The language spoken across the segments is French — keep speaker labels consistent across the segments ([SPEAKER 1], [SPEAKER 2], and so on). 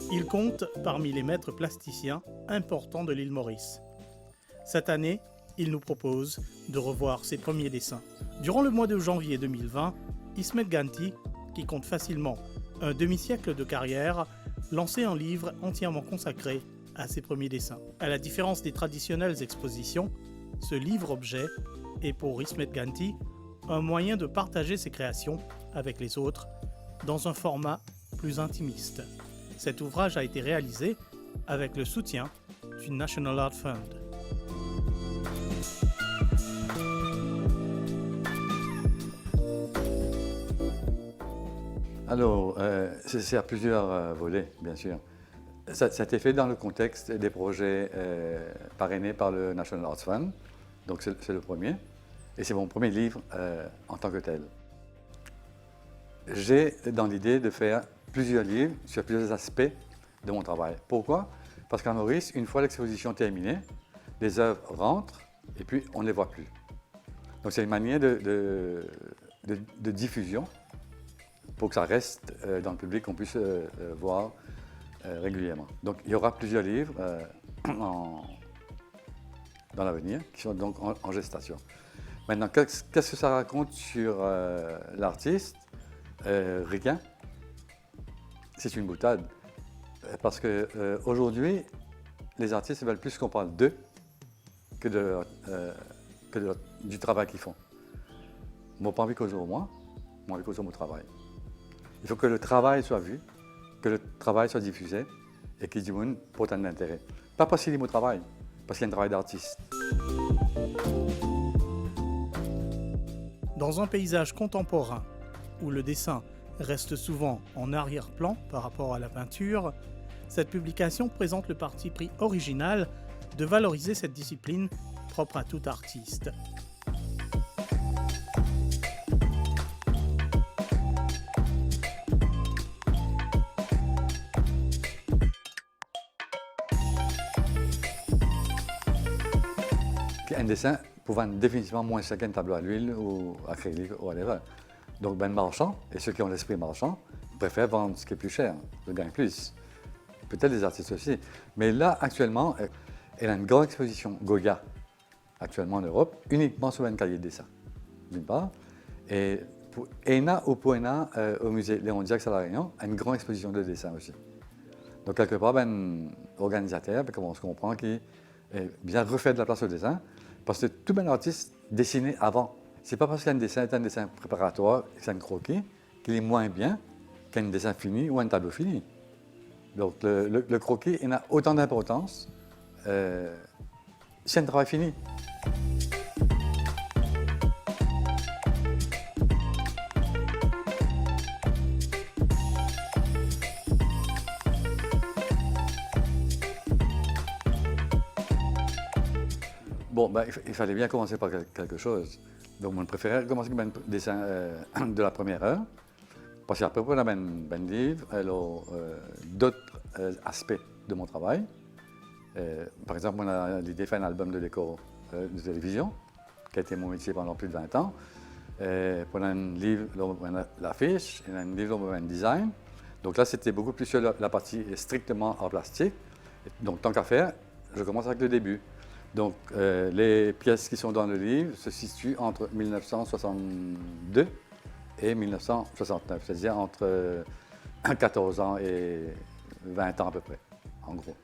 [SPEAKER 1] Il compte parmi les maîtres plasticiens importants de l'île Maurice. Cette année, il nous propose de revoir ses premiers dessins. Durant le mois de janvier 2020, Ismet Ganti, qui compte facilement un demi-siècle de carrière, lançait un livre entièrement consacré à ses premiers dessins. À la différence des traditionnelles expositions, ce livre-objet est pour Ismet Ganti un moyen de partager ses créations avec les autres dans un format plus intimiste. Cet ouvrage a été réalisé avec le soutien du National Art Fund.
[SPEAKER 2] Alors, c'est à plusieurs volets, bien sûr. Ça a été fait dans le contexte des projets parrainés par le National Arts Fund, donc c'est le premier, et c'est mon premier livre en tant que tel. J'ai dans l'idée de faire plusieurs livres sur plusieurs aspects de mon travail. Pourquoi? Parce qu'en Maurice, une fois l'exposition terminée, les œuvres rentrent et puis on ne les voit plus. Donc c'est une manière de diffusion pour que ça reste dans le public, qu'on puisse voir régulièrement. Donc il y aura plusieurs livres dans l'avenir qui sont donc en gestation. Maintenant, qu'est-ce que ça raconte sur l'artiste? Rien. C'est une boutade. Parce qu'aujourd'hui, les artistes veulent plus qu'on parle d'eux que du travail qu'ils font. Moi, pas envie qu'aux autres, moi envie qu'aux autres, mon travail. Il faut que le travail soit vu, que le travail soit diffusé et qu'il y ait une porte d'intérêt. Pas parce qu'il y a mon travail, parce qu'il y a un travail d'artiste.
[SPEAKER 1] Dans un paysage contemporain où le dessin reste souvent en arrière-plan par rapport à la peinture, cette publication présente le parti pris original de valoriser cette discipline propre à tout artiste.
[SPEAKER 2] Un dessin pouvant définitivement moins cher qu'un tableau à l'huile ou acrylique ou whatever. Donc, ben marchand, et ceux qui ont l'esprit marchand, préfèrent vendre ce qui est plus cher, je gagne plus. Peut-être les artistes aussi. Mais là, actuellement, il y a une grande exposition Goya, actuellement en Europe, uniquement sur un cahier de dessin, d'une part. Et pour ENA ou Poena, au musée Léon Diax à La Réunion, une grande exposition de dessin aussi. Donc, quelque part, ben, organisateur, comme on se comprend, qui bien refait de la place au dessin, parce que tout un artiste dessinait avant. C'est pas parce qu'un dessin est un dessin préparatoire, c'est un croquis, qu'il est moins bien qu'un dessin fini ou un tableau fini. Donc le croquis, il a autant d'importance c'est un travail fini. Bon, ben, il fallait bien commencer par quelque chose. Donc, mon préféré, commencer avec un dessin de la première heure. Parce qu'après, on a un livre, d'autres aspects de mon travail. Par exemple, on a l'idée de faire un album de décor de télévision, qui a été mon métier pendant plus de 20 ans. On a un livre, on a l'affiche, on a un livre, on a un design. Donc là, c'était beaucoup plus sur la partie strictement en plastique. Donc, tant qu'à faire, je commence avec le début. Donc, les pièces qui sont dans le livre se situent entre 1962 et 1969, c'est-à-dire entre 14 ans et 20 ans à peu près, en gros.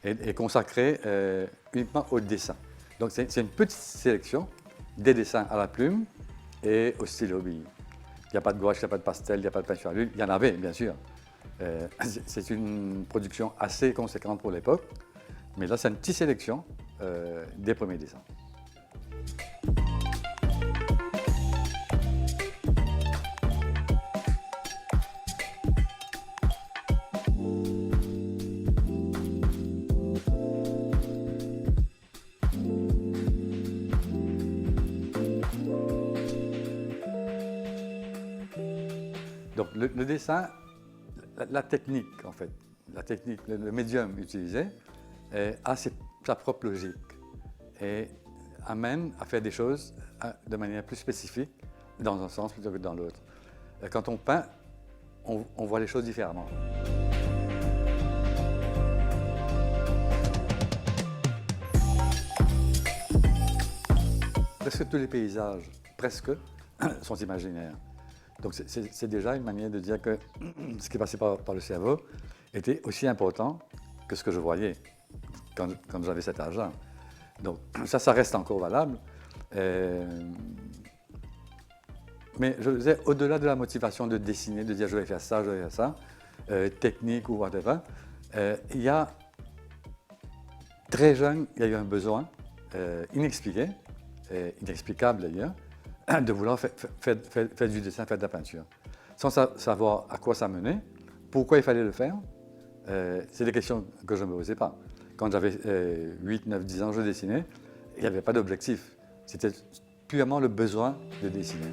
[SPEAKER 2] Et consacrées uniquement au dessin. Donc, c'est une petite sélection des dessins à la plume et au stylo bille. Il n'y a pas de gouache, il n'y a pas de pastel, il n'y a pas de peinture à l'huile. Il y en avait, bien sûr. C'est une production assez conséquente pour l'époque. Mais là, c'est une petite sélection des premiers dessins. Donc, le dessin, la technique, en fait, la technique, le médium utilisé, a sa propre logique et amène à faire des choses de manière plus spécifique dans un sens plutôt que dans l'autre. Quand on peint, on voit les choses différemment. presque tous les paysages, presque, sont imaginaires. Donc c'est déjà une manière de dire que ce qui est passé par le cerveau était aussi important que ce que je voyais quand j'avais cet âge-là. Donc ça reste encore valable. Mais je disais, au-delà de la motivation de dessiner, de dire je vais faire ça, je vais faire ça, technique ou whatever, il y a, très jeune, il y a eu un besoin inexpliqué, inexplicable d'ailleurs, de vouloir faire du dessin, faire de la peinture. Sans savoir à quoi ça menait, pourquoi il fallait le faire, c'est des questions que je ne me posais pas. Quand j'avais 8, 9, 10 ans, je dessinais, il n'y avait pas d'objectif. C'était purement le besoin de dessiner.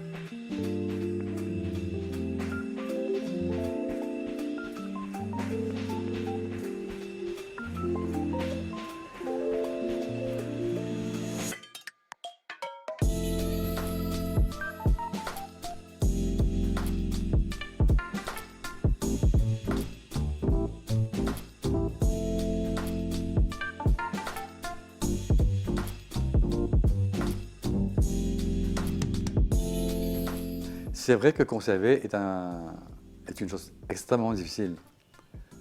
[SPEAKER 2] C'est vrai que conserver est une chose extrêmement difficile.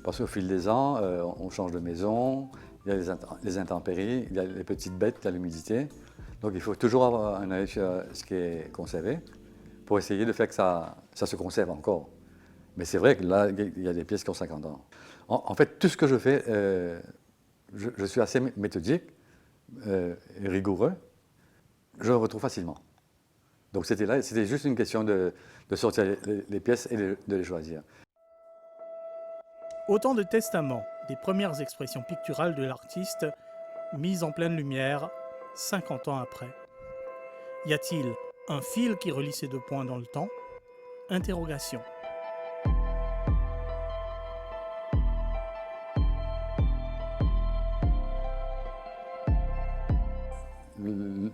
[SPEAKER 2] Parce qu'au fil des ans, on change de maison, il y a les intempéries, il y a les petites bêtes, il y a l'humidité. Donc il faut toujours avoir un œil sur ce qui est conservé pour essayer de faire que ça se conserve encore. Mais c'est vrai que là, il y a des pièces qui ont 50 ans. En fait, tout ce que je fais, je suis assez méthodique, et rigoureux. Je le retrouve facilement. Donc c'était juste une question de sortir les pièces et de les choisir.
[SPEAKER 1] Autant de testaments, des premières expressions picturales de l'artiste mises en pleine lumière 50 ans après. Y a-t-il un fil qui relie ces deux points dans le temps? Interrogation.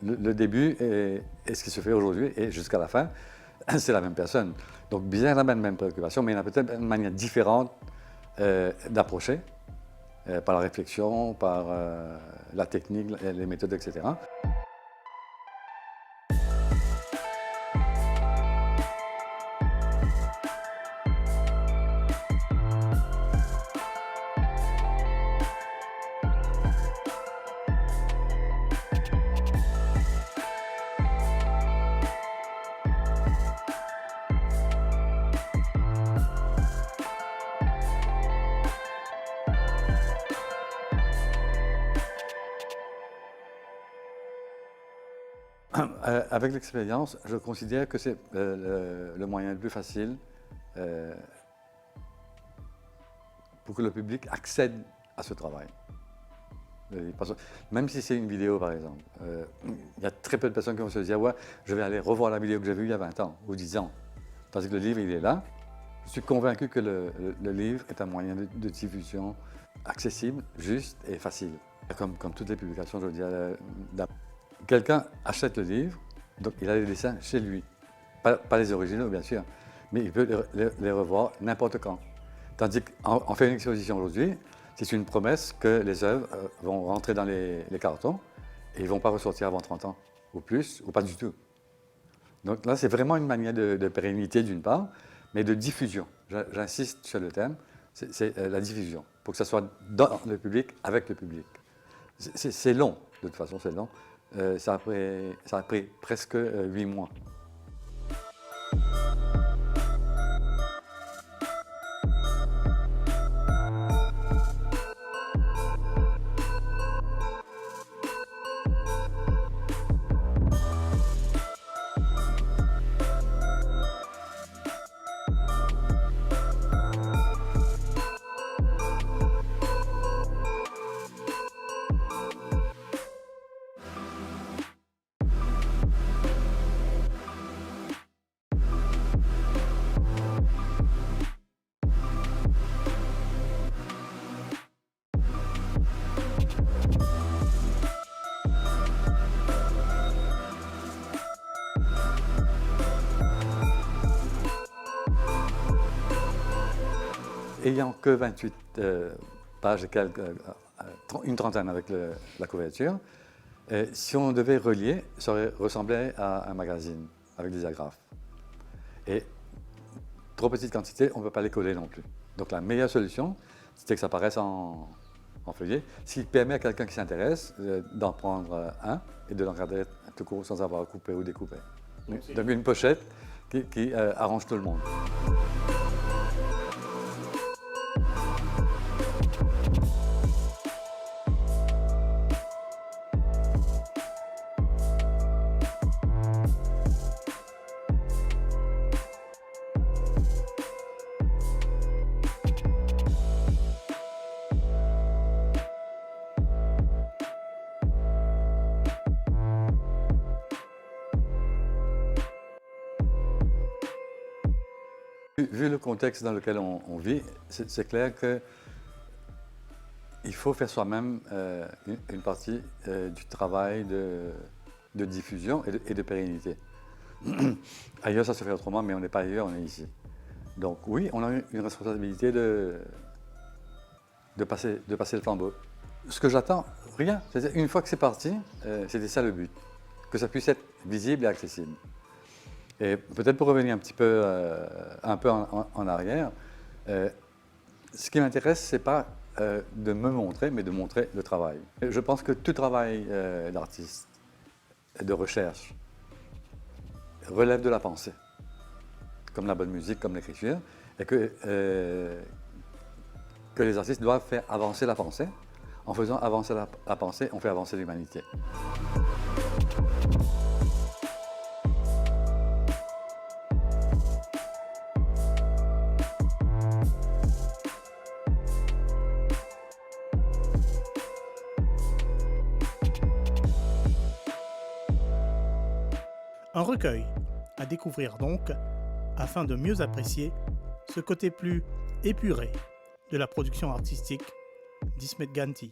[SPEAKER 2] Le début et ce qui se fait aujourd'hui et jusqu'à la fin, c'est la même personne. Donc bien la même préoccupation, mais il y a peut-être une manière différente d'approcher, par la réflexion, par la technique, les méthodes, etc. Avec l'expérience, je considère que c'est le moyen le plus facile pour que le public accède à ce travail. Parce que même si c'est une vidéo, par exemple, il y a très peu de personnes qui vont se dire « ouais, je vais aller revoir la vidéo que j'ai vue il y a 20 ans ou 10 ans ». Tandis que le livre, il est là. Je suis convaincu que le livre est un moyen de diffusion accessible, juste et facile. Comme toutes les publications, je veux dire, quelqu'un achète le livre, donc il a les dessins chez lui. Pas les originaux, bien sûr, mais il peut les revoir n'importe quand. Tandis qu'on fait une exposition aujourd'hui, c'est une promesse que les œuvres vont rentrer dans les cartons et ils ne vont pas ressortir avant 30 ans, ou plus, ou pas du tout. Donc là, c'est vraiment une manière de pérennité d'une part, mais de diffusion. J'insiste sur le terme, c'est la diffusion, pour que ça soit dans le public, avec le public. C'est long, de toute façon, c'est long. Ça a pris presque 8 mois. Ayant que 28 pages et quelques, une trentaine avec la couverture, Et si on devait relier, ça aurait ressemblé à un magazine avec des agrafes. Et trop petite quantité, on ne peut pas les coller non plus. Donc la meilleure solution, c'était que ça paraisse en feuillet, ce qui permet à quelqu'un qui s'intéresse d'en prendre un et de l'en garder tout court sans avoir coupé ou découpé. Donc une pochette qui arrange tout le monde. Vu le contexte dans lequel on vit, c'est clair qu'il faut faire soi-même une partie du travail de diffusion et de pérennité. Ailleurs, ça se fait autrement, mais on n'est pas ailleurs, on est ici. Donc oui, on a une responsabilité de passer le flambeau. Ce que j'attends, rien. Une fois que c'est parti, c'était ça le but, que ça puisse être visible et accessible. Et peut-être pour revenir un petit peu, en arrière, ce qui m'intéresse, ce n'est pas de me montrer, mais de montrer le travail. Et je pense que tout travail d'artiste, de recherche, relève de la pensée, comme la bonne musique, comme l'écriture, et que les artistes doivent faire avancer la pensée. En faisant avancer la pensée, on fait avancer l'humanité.
[SPEAKER 1] Un recueil à découvrir donc, afin de mieux apprécier ce côté plus épuré de la production artistique d'Ismet Ganti.